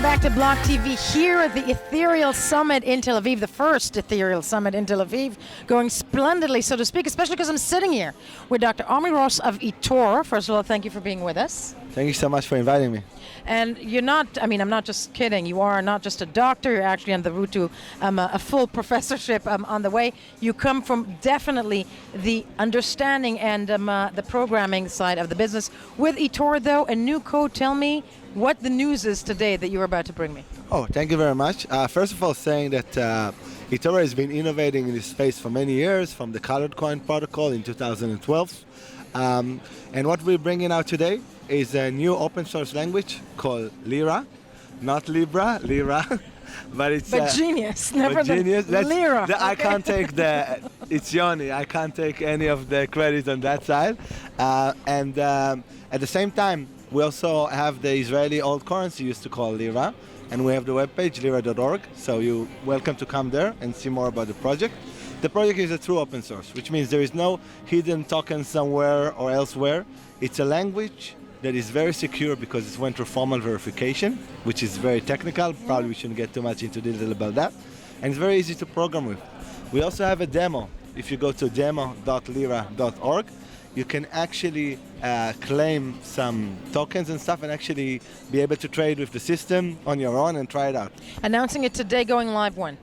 back to BLOCKTV here at the Ethereal Summit in Tel Aviv, the first Ethereal Summit in Tel Aviv, going splendidly, so to speak, especially because I'm sitting here with Dr. Omri Ross of eToro. First of all, thank you for being with us. Thank you so much for inviting me. And you're not, I'm not just kidding, you are not just a doctor, you're actually on the route to a full professorship on the way. You come from definitely the understanding and the programming side of the business. With eToro though, a new code, tell me what the news is today that you're about to bring me. Oh, thank you very much. First of all, saying that eToro has been innovating in this space for many years, from the colored coin protocol in 2012. And what we're bringing out today is a new open source language called Lira, not Libra, Lira. But genius, never genius. Lira. I can't take it's Yoni, I can't take any of the credit on that side. And at the same time, we also have the Israeli old currency used to call Lira, and we have the webpage lira.org, so you're welcome to come there and see more about the project. The project is a true open source, which means there is no hidden token somewhere or elsewhere. It's a language that is very secure because it went through formal verification, which is very technical. Probably we shouldn't get too much into detail about that. And it's very easy to program with. We also have a demo. If you go to demo.lira.org, you can actually claim some tokens and stuff and actually be able to trade with the system on your own and try it out. Announcing it today, going live when?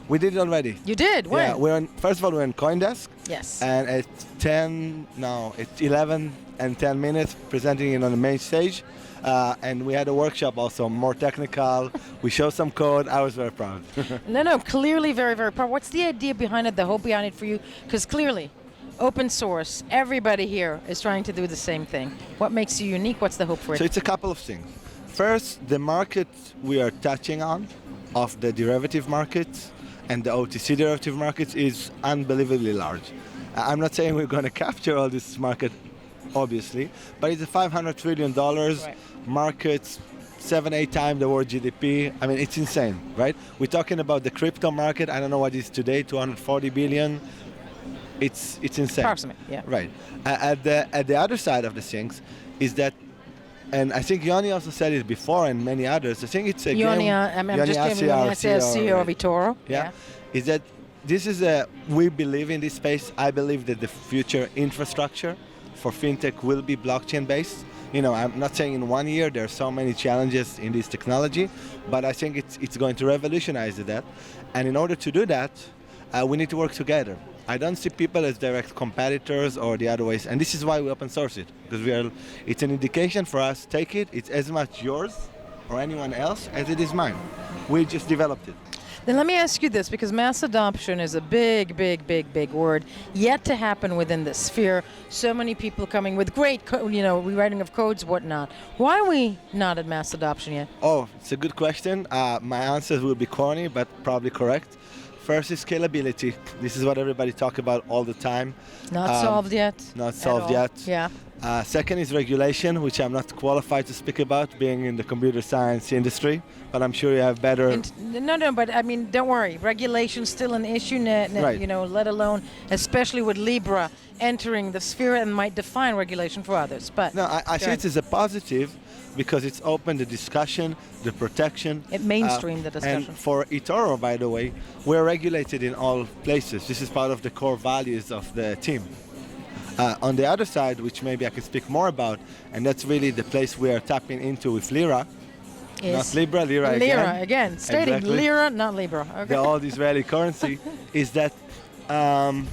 We did it already. You did? When? Yeah, first of all, we're on CoinDesk. Yes. And at 11 and 10 minutes, presenting it on the main stage. And we had a workshop also, more technical. We showed some code. I was very proud. No, clearly very, very proud. What's the idea behind it, the hope behind it for you? Because clearly, open source, everybody here is trying to do the same thing. What makes you unique? What's the hope for it? So it's a couple of things. First, the market we are touching on, of the derivative markets and the OTC derivative markets, is unbelievably large. I'm not saying we're going to capture all this market, obviously, but it's a $500 trillion market, 7-8 times the world GDP. I mean, it's insane, right? We're talking about the crypto market. I don't know what it is today, 240 billion. It's insane. Approximately, yeah. Right. At the other side of the things is that, and I think Yoni also said it before, and many others. I think it's a Yoni, I'm just giving Yoni as CEO of eToro. Yeah. Is that this is we believe in this space. I believe that the future infrastructure for fintech will be blockchain based. You know, I'm not saying in 1 year. There are so many challenges in this technology, but I think it's going to revolutionize that. And in order to do that, we need to work together. I don't see people as direct competitors or the other ways, and this is why we open source it, because it's an indication for us. Take it, it's as much yours or anyone else as it is mine. We just developed it. Then let me ask you this, because mass adoption is a big word yet to happen within this sphere. So many people coming with great, rewriting of codes, whatnot. Why are we not at mass adoption yet? Oh, it's a good question. My answers will be corny, but probably correct. First is scalability. This is what everybody talks about all the time. Not solved yet. Not solved yet. Yeah. Second is regulation, which I'm not qualified to speak about, being in the computer science industry, but I'm sure you have better... No, but I mean, don't worry. Regulation's still an issue, right. Let alone, especially with Libra entering the sphere and might define regulation for others. But no, I see it as a positive, because it's opened the discussion, the protection. It mainstreamed the discussion. And for eToro, by the way, we're regulated in all places. This is part of the core values of the team. On the other side, which maybe I can speak more about, and that's really the place we are tapping into with Lira. Not Libra, Lira again. Lira again. Stating exactly. Lira, not Libra. Okay. The old Israeli currency is that,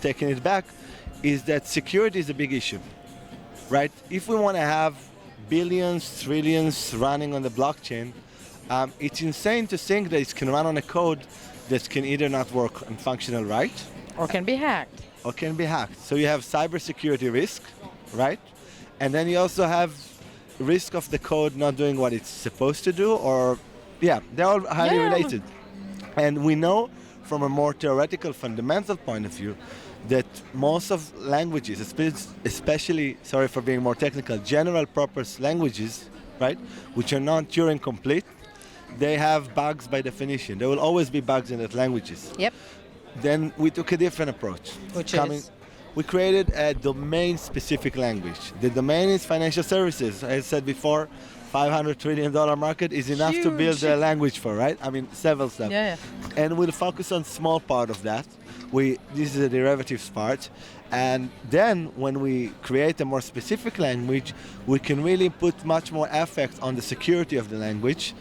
taking it back, is that security is a big issue, right? If we want to have billions, trillions running on the blockchain, it's insane to think that it can run on a code that can either not work and functional right, or can be hacked. So you have cybersecurity risk, right? And then you also have risk of the code not doing what it's supposed to do, or they're all highly related. And we know from a more theoretical, fundamental point of view that most of languages, especially, sorry for being more technical, general purpose languages, right, which are not Turing complete, they have bugs by definition. There will always be bugs in those languages. Yep. Then we took a different approach. Which is? We created a domain-specific language. The domain is financial services. As I said before, $500 trillion market is enough to build Huge. a language for, right? I mean, several steps. Yeah. And we'll focus on small part of that. This is the derivatives part. And then when we create a more specific language, we can really put much more effect on the security of the language.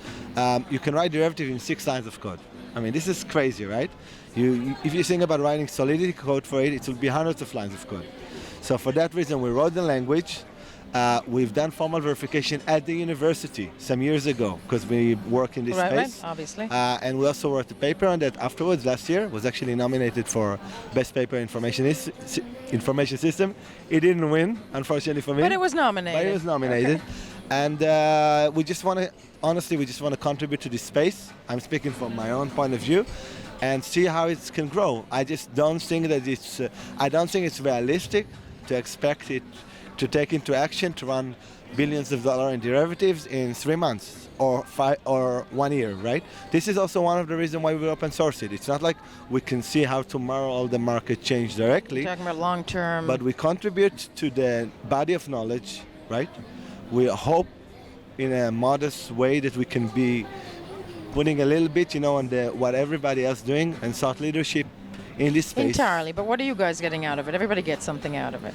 You can write derivative in 6 lines of code. I mean, this is crazy, right? If you think about writing Solidity code for it, it will be hundreds of lines of code. So for that reason, we wrote the language. We've done formal verification at the university some years ago because we work in this space. Right, obviously. And we also wrote a paper on that afterwards last year. Was actually nominated for Best Paper Information System. It didn't win, unfortunately for me. But it was nominated. But it was nominated. Okay. And we just want to contribute to this space. I'm speaking from my own point of view. And see how it can grow. I just don't think that I don't think it's realistic to expect it to take into action to run billions of dollars in derivatives in 3 months or 1 year, right? This is also one of the reasons why we open source it. It's not like we can see how tomorrow all the market change directly. You're talking about long term. But we contribute to the body of knowledge, right? We hope in a modest way that we can be putting a little bit, on what everybody else doing and thought leadership in this space. Entirely, but what are you guys getting out of it? Everybody gets something out of it.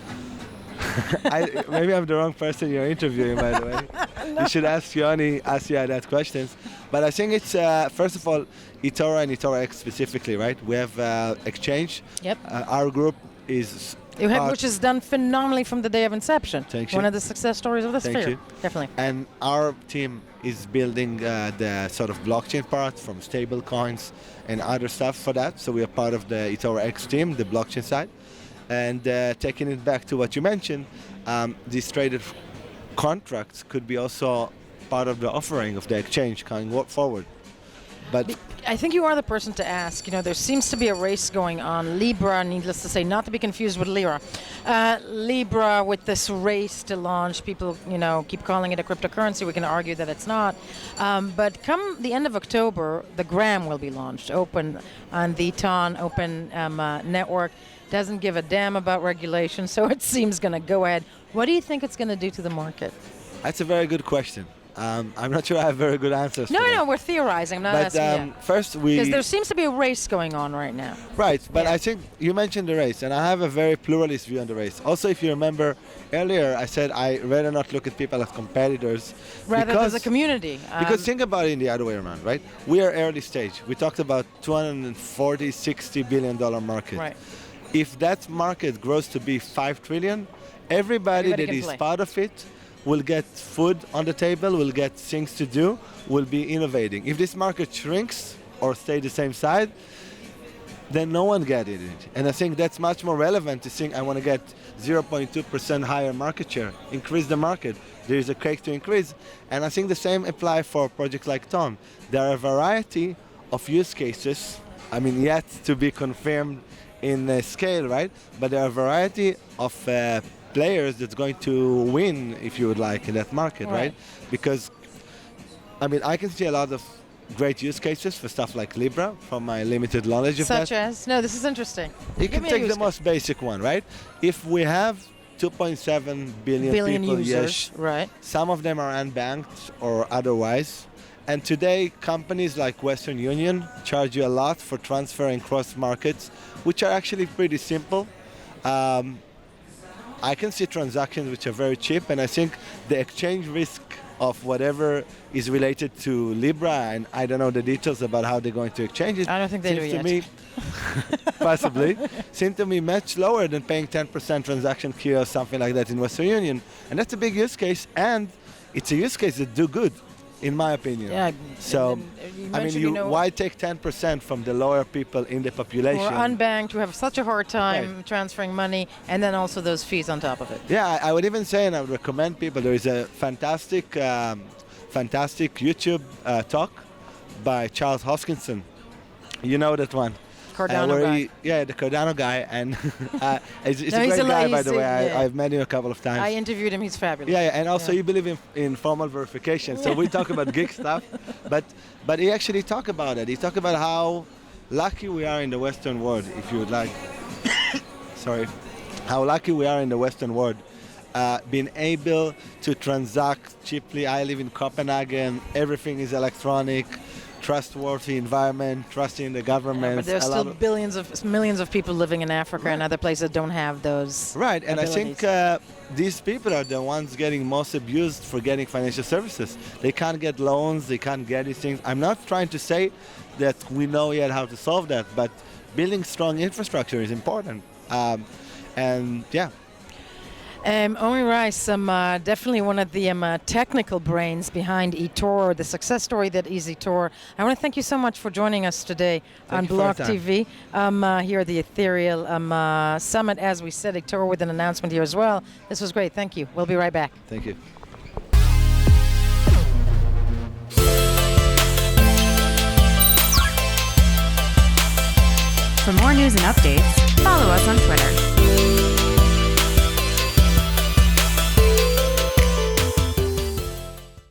Maybe I'm the wrong person you're interviewing, by the way. No. You should ask Yoni that questions. But I think it's, first of all, eToro and eToro X specifically, right? We have exchange. Yep. Our group is... which is done phenomenally from the day of inception. Thank you. One of the success stories of the Thank sphere. you. Definitely. And our team is building the sort of blockchain part from stable coins and other stuff for that. So we are part of the eToro X team, the blockchain side. And taking it back to what you mentioned, these traded contracts could be also part of the offering of the exchange going forward. But I think you are the person to ask. There seems to be a race going on. Libra, needless to say, not to be confused with Lira. Libra, with this race to launch, people, keep calling it a cryptocurrency. We can argue that it's not. But come the end of October, the Gram will be launched, open on the TON Open network. Doesn't give a damn about regulation, so it seems going to go ahead. What do you think it's going to do to the market? That's a very good question. I'm not sure I have very good answers. No, we're theorizing. I'm not asking you. First, because there seems to be a race going on right now. Right, but I think you mentioned the race, and I have a very pluralist view on the race. Also, if you remember earlier, I said I rather not look at people as competitors. Rather as a community. Because think about it in the other way around, right? We are early stage. We talked about $240, $60 billion market. Right. If that market grows to be $5 trillion, everybody that is part of it will get food on the table, will get things to do, will be innovating. If this market shrinks or stay the same size, then no one gets it. And I think that's much more relevant to think I want to get 0.2% higher market share, increase the market. There is a cake to increase. And I think the same applies for projects like TON. There are a variety of use cases, yet to be confirmed in scale, right? But there are a variety of players that's going to win, if you would like, in that market, right? Because, I can see a lot of great use cases for stuff like Libra from my limited knowledge of that. Such as? No, this is interesting. You can take the most basic one, right? If we have 2.7 billion people, users, right? Some of them are unbanked or otherwise. And today, companies like Western Union charge you a lot for transferring cross markets, which are actually pretty simple. I can see transactions which are very cheap, and I think the exchange risk of whatever is related to Libra, and I don't know the details about how they're going to exchange it. I don't think they do yet. Me, possibly, seems to me much lower than paying 10% transaction fee or something like that in Western Union. And that's a big use case, and it's a use case that do good, in my opinion. Yeah. So, why take 10% from the lower people in the population? Who are unbanked, who have such a hard time transferring money, and then also those fees on top of it. Yeah, I would even say, and I would recommend people, there is a fantastic YouTube talk by Charles Hoskinson. You know that one. Cardano guy. The Cardano guy, and he's a great guy, by the way. I've met him a couple of times. I interviewed him. He's fabulous. Yeah, and also you believe in formal verification. So we talk about geek stuff, but he actually talk about it. He talk about how lucky we are in the Western world, if you would like. Sorry, how lucky we are in the Western world being able to transact cheaply. I live in Copenhagen. Everything is electronic, trustworthy environment, trusting the government. But there's still millions of people living in Africa and other places that don't have those. Right, and abilities. I think these people are the ones getting most abused for getting financial services. They can't get loans, they can't get these things. I'm not trying to say that we know yet how to solve that, but building strong infrastructure is important. And yeah. Omi Rice, definitely one of the technical brains behind eToro, the success story that is eToro. I want to thank you so much for joining us today on BLOCKTV here at the Ethereal Summit. As we said, eToro with an announcement here as well. This was great. Thank you. We'll be right back. Thank you. For more news and updates, follow us on Twitter.